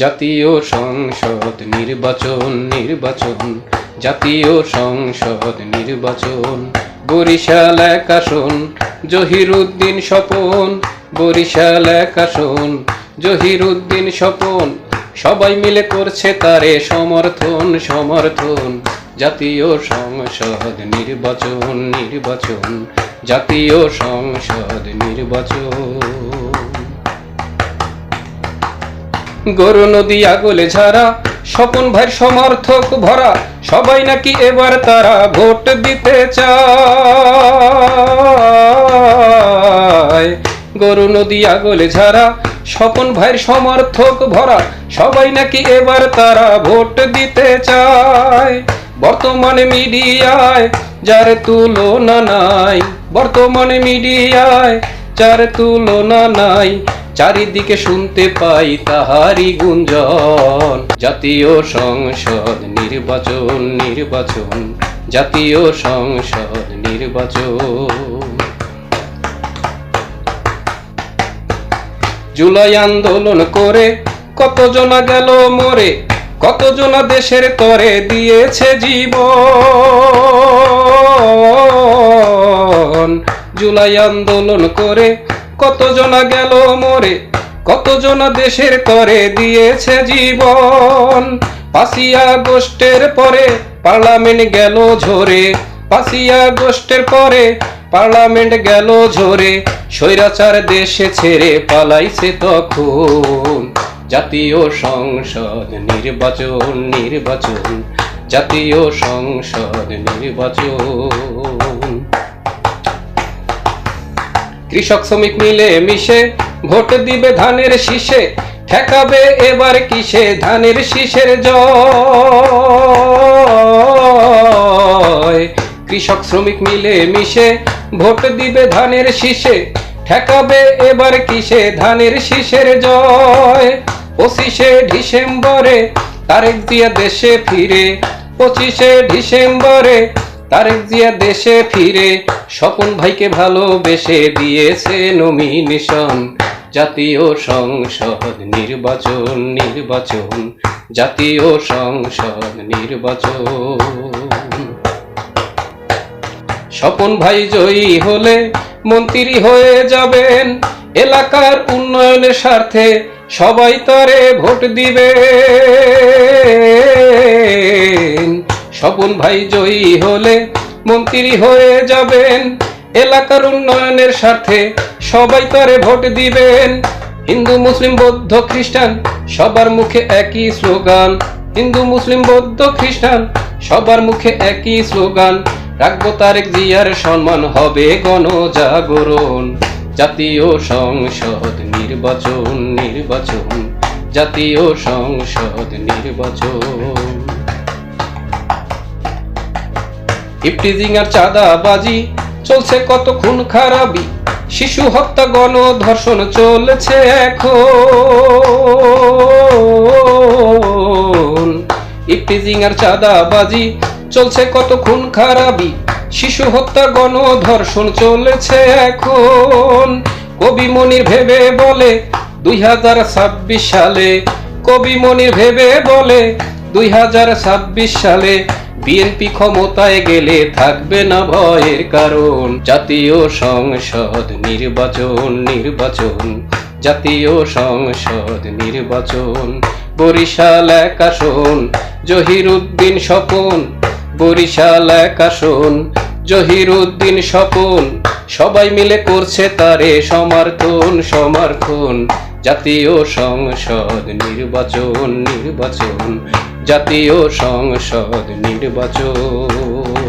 জাতীয় সংসদ নির্বাচন নির্বাচন জাতীয় সংসদ নির্বাচন। বরিশাল 1 আসন জহিরুদ্দিন স্বপন, বরিশাল 1 আসন জহিরুদ্দিন স্বপন। সবাই মিলে করছে তারে সমর্থন সমর্থন। জাতীয় সংসদ নির্বাচন নির্বাচন জাতীয় সংসদ নির্বাচন। গরু নদী আগলে ঝাড়া, স্বপন ভাইয়ের সমর্থক ভরা, সবাই নাকি এবার তারা ভোট দিতে চায়। গরু নদী আগলে ঝাড়া, স্বপন ভাইয়ের সমর্থক ভরা, সবাই নাকি এবার তারা ভোট দিতে চায়। বর্তমানে মিডিয়ায় যার তুলনা নাই, বর্তমানে মিডিয়ায় যার তুলনা নাই, চারিদিকে শুনতে পাই তাহারি গুঞ্জন। জাতীয় সংসদ নির্বাচন নির্বাচন জাতীয় সংসদ নির্বাচন। জুলাই আন্দোলন করে কতজনা গেল মরে, কতজনা দেশের তরে দিয়েছে জীবন। জুলাই আন্দোলন করে কতজনা গেল মরে, কতজনা দেশের তরে দিয়েছে জীবন। 5ই আগস্টের পরে পার্লামেন্ট গেল ঝরে, 5ই আগস্টের পরে পার্লামেন্ট গেল ঝরে। স্বৈরাচার দেশে ছেড়ে পালাইছে তখন। জাতীয় সংসদ নির্বাচন নির্বাচন জাতীয় সংসদ নির্বাচন। কৃষক শ্রমিক মিলে মিশে ভোট দিবে ধানের শীষে, ঠেকাবে এবার কিসে ধানের শীষের জয়। কৃষক শ্রমিক মিলে মিশে ভোট দিবে ধানের শীষে, ঠেকাবে এবার কিসে ধানের শীষের জয়। 25শে ডিসেম্বরে তারেক জিয়া দেশে ফিরে, 25শে ডিসেম্বরে তারেক জিয়া দেশে ফিরে, স্বপন ভাইকে ভালোবেসে দিয়েছে নমিনেশন। জাতীয় সংসদ নির্বাচন নির্বাচন জাতীয় সংসদ নির্বাচন। স্বপন ভাই জয়ী হলে মন্ত্রী হয়ে যাবেন, এলাকার উন্নয়নের স্বার্থে সবাই তারে ভোট দিবেন। স্বপন ভাই জয়ী হলে মন্ত্রী হয়ে যাবেন, এলাকার উন্নয়নের স্বার্থে সবাই তারে ভোট দিবেন। হিন্দু মুসলিম বৌদ্ধ খ্রিস্টান সবার মুখে একই স্লোগান, হিন্দু মুসলিম বৌদ্ধ খ্রিস্টান সবার মুখে একই স্লোগান। রাখবো তারেক জিয়ার সম্মান, হবে গণজাগরণ। জাতীয় সংসদ নির্বাচন নির্বাচন জাতীয় সংসদ নির্বাচন। ইফটিজিং আর চাঁদাবাজি চলছে কত খুন খারাপি, শিশু হত্যা গণধর্ষণ চলছে এখন। ইফটিজিং আর চাঁদাবাজি চলছে কত খুন খারাপি, শিশু হত্যা গণধর্ষণ চলেছে এখন। কবি মনির ভেবে বলে 2026 সালে, কবি মনির ভেবে বলে 2026 সালে বিএনপি ক্ষমতায় গেলে থাকবে না ভয়ের কারণ। জাতীয় সংসদ নির্বাচন নির্বাচন জাতীয় সংসদ নির্বাচন। বরিশাল 1 আসন জহিরুদ্দিন স্বপন, বরিশাল 1 আসন জহিরুদ্দিন স্বপন। সবাই মিলে করছে তারে সমর্থন সমর্থন। জাতীয় সংসদ নির্বাচন নির্বাচন জাতীয় সংসদ নির্বাচন।